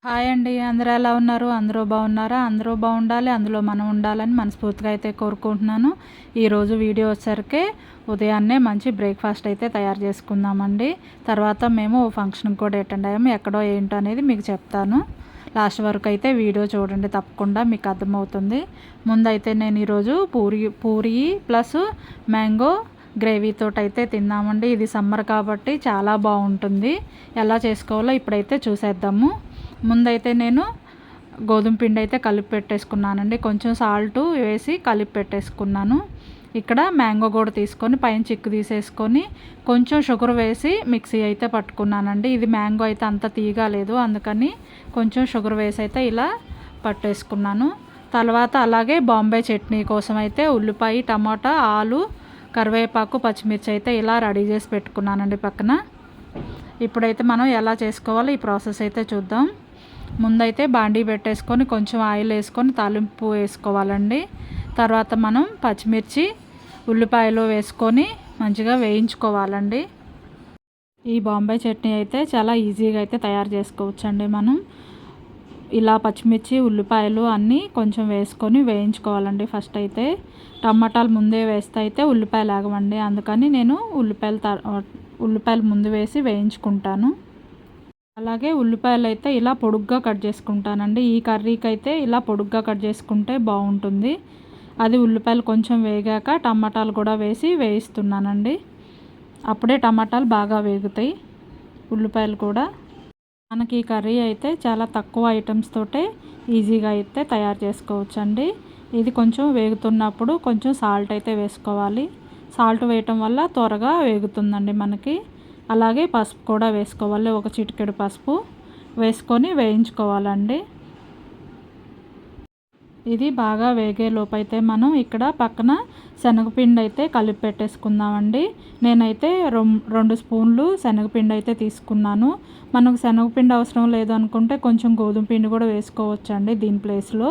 Hi అండి. అందరూ ఎలా ఉన్నారు? అందరూ బాగున్నారా? అందరూ బాగుండాలి, అందులో మనం ఉండాలని మనస్ఫూర్తిగా అయితే కోరుకుంటున్నాను. ఈరోజు వీడియో వచ్చేసరికి ఉదయాన్నే మంచి బ్రేక్ఫాస్ట్ అయితే తయారు చేసుకుందామండి. తర్వాత మేము ఫంక్షన్కి కూడా అటెండ్ అయ్యాము. ఎక్కడో ఏంటో అనేది మీకు చెప్తాను. లాస్ట్ వరకు అయితే వీడియో చూడండి, తప్పకుండా మీకు అర్థమవుతుంది. ముందైతే నేను ఈరోజు పూరి ప్లస్ మ్యాంగో గ్రేవీతో అయితే తిన్నామండి. ఇది సమ్మర్ కాబట్టి చాలా బాగుంటుంది. ఎలా చేసుకోవాలో ఇప్పుడైతే చూసేద్దాము. ముందైతే నేను గోధుమ పిండి అయితే కలిపి పెట్టేసుకున్నానండి. కొంచెం సాల్ట్ వేసి కలిపి పెట్టేసుకున్నాను. ఇక్కడ మ్యాంగో కూడా తీసుకొని పైన చిక్కు తీసేసుకొని కొంచెం షుగర్ వేసి మిక్సీ అయితే పట్టుకున్నానండి. ఇది మ్యాంగో అయితే అంత తీయగా లేదు, అందుకని కొంచెం షుగర్ వేసి అయితే ఇలా పట్టేసుకున్నాను. తర్వాత అలాగే బాంబే చట్నీ కోసం అయితే ఉల్లిపాయ, టమాటా, ఆలు, కరివేపాకు, పచ్చిమిర్చి అయితే ఇలా రెడీ చేసి పెట్టుకున్నానండి పక్కన. ఇప్పుడైతే మనం ఎలా చేసుకోవాలో ఈ ప్రాసెస్ అయితే చూద్దాం. ముందైతే బాండీ పెట్టేసుకొని కొంచెం ఆయిల్ వేసుకొని తాలింపు వేసుకోవాలండి. తర్వాత మనం పచ్చిమిర్చి, ఉల్లిపాయలు వేసుకొని మంచిగా వేయించుకోవాలండి. ఈ బాంబే చట్నీ అయితే చాలా ఈజీగా అయితే తయారు చేసుకోవచ్చండి. మనం ఇలా పచ్చిమిర్చి, ఉల్లిపాయలు అన్నీ కొంచెం వేసుకొని వేయించుకోవాలండి. ఫస్ట్ అయితే టమాటాలు ముందే వేస్తే అయితే ఉల్లిపాయలు ఆగవండి, అందుకని నేను ఉల్లిపాయలు ముందు వేసి వేయించుకుంటాను. అలాగే ఉల్లిపాయలు అయితే ఇలా పొడుగ్గా కట్ చేసుకుంటానండి. ఈ కర్రీకి అయితే ఇలా పొడుగ్గా కట్ చేసుకుంటే బాగుంటుంది. అది ఉల్లిపాయలు కొంచెం వేగాక టమాటాలు కూడా వేసి వేయిస్తున్నానండి. అప్పుడే టమాటాలు బాగా వేగుతాయి, ఉల్లిపాయలు కూడా. మనకి ఈ కర్రీ అయితే చాలా తక్కువ ఐటమ్స్ తోటే ఈజీగా అయితే తయారు చేసుకోవచ్చండి. ఇది కొంచెం వేగుతున్నప్పుడు కొంచెం సాల్ట్ అయితే వేసుకోవాలి. సాల్ట్ వేయటం వల్ల త్వరగా వేగుతుందండి మనకి. అలాగే పసుపు కూడా వేసుకోవాలి, ఒక చిటికెడు పసుపు వేసుకొని వేయించుకోవాలండి. ఇది బాగా వేగేలోపు అయితే మనం ఇక్కడ పక్కన శనగపిండి అయితే కలిపి పెట్టేసుకుందామండి. నేనైతే 2 స్పూన్లు శనగపిండి అయితే తీసుకున్నాను. మనకు శనగపిండి అవసరం లేదు అనుకుంటే కొంచెం గోధుమ పిండి కూడా వేసుకోవచ్చండి. దీని ప్లేస్లో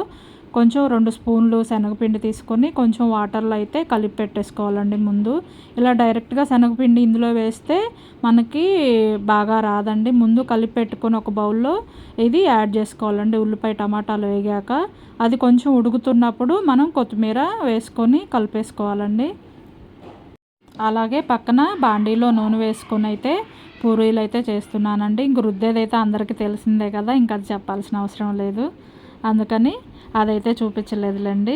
కొంచెం 2 స్పూన్లు శనగపిండి తీసుకొని కొంచెం వాటర్లో అయితే కలిపి పెట్టేసుకోవాలండి. ముందు ఇలా డైరెక్ట్గా శనగపిండి ఇందులో వేస్తే మనకి బాగా రాదండి. ముందు కలిపి పెట్టుకొని ఒక బౌల్లో ఇది యాడ్ చేసుకోవాలండి. ఉల్లిపాయ, టమాటాలు వేగాక అది కొంచెం ఉడుకుతున్నప్పుడు మనం కొత్తిమీర వేసుకొని కలిపేసుకోవాలండి. అలాగే పక్కన బాండీలో నూనె వేసుకొని అయితే పూరీలు అయితే చేస్తున్నానండి. ఇంక రుద్దేది అయితే అందరికీ తెలిసిందే కదా, ఇంకా అది చెప్పాల్సిన అవసరం లేదు, అందుకని అదైతే చూపించలేదులేండి.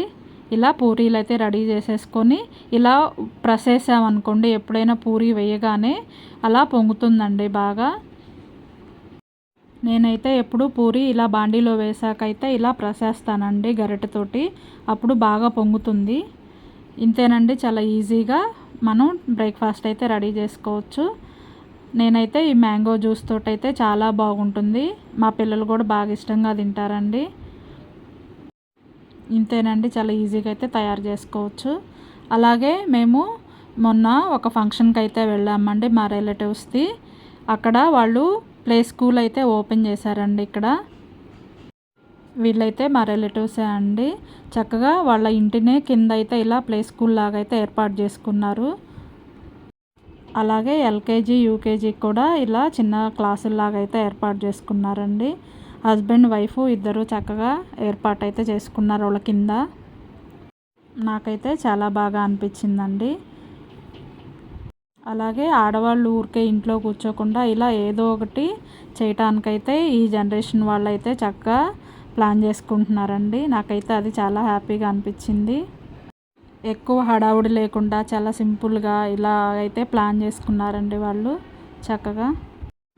ఇలా పూరీలు అయితే రెడీ చేసేసుకొని ఇలా ప్రెస్ చేసామనుకోండి, ఎప్పుడైనా పూరీ వేయగానే అలా పొంగుతుందండి బాగా. నేనైతే ఎప్పుడు పూరి ఇలా బాండీలో వేసాకైతే ఇలా ప్రెస్ చేస్తానండి గరిటెతోటి, అప్పుడు బాగా పొంగుతుంది. ఇంతేనండి, చాలా ఈజీగా మనం బ్రేక్ఫాస్ట్ అయితే రెడీ చేసుకోవచ్చు. నేనైతే ఈ మ్యాంగో జ్యూస్ తోటి అయితే చాలా బాగుంటుంది, మా పిల్లలు కూడా బాగా ఇష్టంగా తింటారండి. ఇంతేనండి, చాలా ఈజీగా అయితే తయారు చేసుకోవచ్చు. అలాగే మేము మొన్న ఒక ఫంక్షన్కి అయితే వెళ్ళామండి మా రిలేటివ్స్ది. అక్కడ వాళ్ళు ప్లే స్కూల్ అయితే ఓపెన్ చేశారండి. ఇక్కడ వీళ్ళైతే మా రిలేటివ్సే అండి. చక్కగా వాళ్ళ ఇంటినే కింద అయితే ఇలా ప్లే స్కూల్ లాగా అయితే ఏర్పాటు చేసుకున్నారు. అలాగే ఎల్కేజీ, యూకేజీ కూడా ఇలా చిన్న క్లాసుల్లాగా అయితే ఏర్పాటు చేసుకున్నారండి. హస్బెండ్, వైఫ్ ఇద్దరు చక్కగా ఏర్పాటు అయితే చేసుకున్నారు వాళ్ళ కింద. నాకైతే చాలా బాగా అనిపించిందండి. అలాగే ఆడవాళ్ళు ఊరికే ఇంట్లో కూర్చోకుండా ఇలా ఏదో ఒకటి చేయటానికైతే ఈ జనరేషన్ వాళ్ళు అయితే చక్కగా ప్లాన్ చేసుకుంటున్నారండి. నాకైతే అది చాలా హ్యాపీగా అనిపించింది. ఎక్కువ హడావుడి లేకుండా చాలా సింపుల్గా ఇలా అయితే ప్లాన్ చేసుకున్నారండి వాళ్ళు చక్కగా.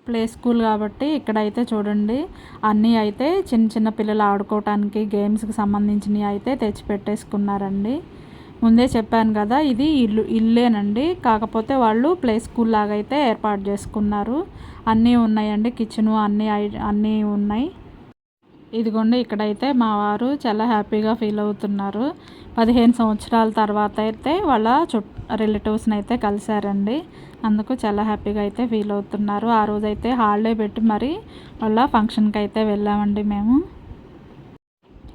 ప్లే స్కూల్ కాబట్టి ఇక్కడైతే చూడండి, అన్నీ అయితే చిన్న చిన్న పిల్లలు ఆడుకోవటానికి గేమ్స్కి సంబంధించినవి అయితే తెచ్చిపెట్టేసుకున్నారండి. ముందే చెప్పాను కదా, ఇది ఇల్లేనండి, కాకపోతే వాళ్ళు ప్లే స్కూల్ లాగా అయితే ఏర్పాటు చేసుకున్నారు. అన్నీ ఉన్నాయండి, కిచెను అన్నీ ఉన్నాయి. ఇదిగోండి, ఇక్కడైతే మా వారు చాలా హ్యాపీగా ఫీల్ అవుతున్నారు. 15 సంవత్సరాల తర్వాత అయితే వాళ్ళ రిలేటివ్స్ని అయితే కలిశారండి. అందుకు చాలా హ్యాపీగా అయితే ఫీల్ అవుతున్నారు. ఆ రోజైతే హాలిడే పెట్టి మరి వాళ్ళ ఫంక్షన్కి అయితే వెళ్ళామండి మేము.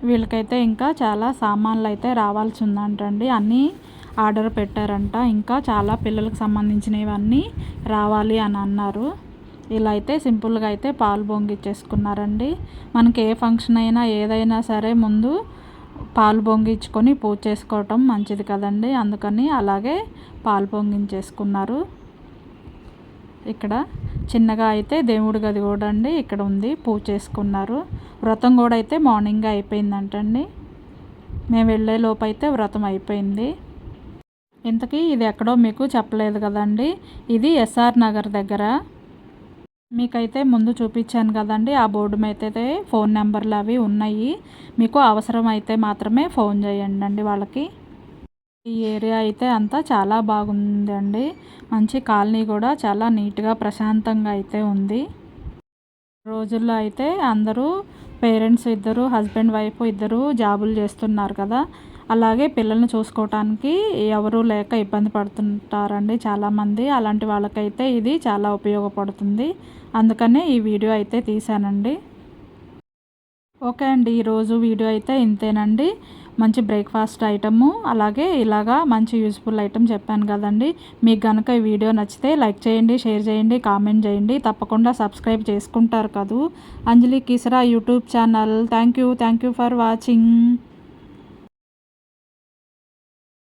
వీళ్ళకైతే ఇంకా చాలా సామాన్లు అయితే రావాల్సి ఉందంటండి, అన్నీ ఆర్డర్ పెట్టారంట. ఇంకా చాలా పిల్లలకు సంబంధించినవన్నీ రావాలి అని అన్నారు. ఇలా అయితే సింపుల్గా అయితే పాలు పొంగిచ్చేసుకున్నారండి. మనకి ఏ ఫంక్షన్ అయినా ఏదైనా సరే ముందు పాలు పొంగించుకొని పూజ చేసుకోవటం మంచిది కదండి. అందుకని అలాగే పాలు పొంగించేసుకున్నారు. ఇక్కడ చిన్నగా అయితే దేవుడి గది కూడా అండి ఇక్కడ ఉంది, పూజ చేసుకున్నారు. వ్రతం కూడా అయితే మార్నింగే అయిపోయిందంటండి. మేము వెళ్ళే లోపు అయితే వ్రతం అయిపోయింది. ఇంతకీ ఇది ఎక్కడో మీకు చెప్పలేదు కదండి, ఇది ఎస్ఆర్ నగర్ దగ్గర. మీకైతే ముందు చూపించాను కదండి, ఆ బోర్డు మీద అయితే ఫోన్ నెంబర్లు అవి ఉన్నాయి. మీకు అవసరం అయితే మాత్రమే ఫోన్ చేయండి వాళ్ళకి. ఈ ఏరియా అయితే అంతా చాలా బాగుందండి. మంచి కాలనీ కూడా చాలా నీట్గా ప్రశాంతంగా అయితే ఉంది. రోజుల్లో అయితే అందరూ పేరెంట్స్ ఇద్దరు, హస్బెండ్ వైఫ్ ఇద్దరు జాబులు చేస్తున్నారు కదా, అలాగే పిల్లల్ని చూసుకోవటానికి ఎవరు లేక ఇబ్బంది పడుతుంటారండి చాలామంది. అలాంటి వాళ్ళకైతే ఇది చాలా ఉపయోగపడుతుంది. అందుకనే ఈ వీడియో అయితే తీసానండి. ఓకే అండి, ఈరోజు వీడియో అయితే ఇంతేనండి. మంచి బ్రేక్ఫాస్ట్ ఐటము, అలాగే ఇలాగా మంచి యూస్ఫుల్ ఐటమ్ చెప్పాను కదండి. మీకు కనుక ఈ వీడియో నచ్చితే లైక్ చేయండి, షేర్ చేయండి, కామెంట్ చేయండి. తప్పకుండా సబ్స్క్రైబ్ చేసుకుంటారు కదూ Anjali Keesara YouTube channel. Thank you for watching.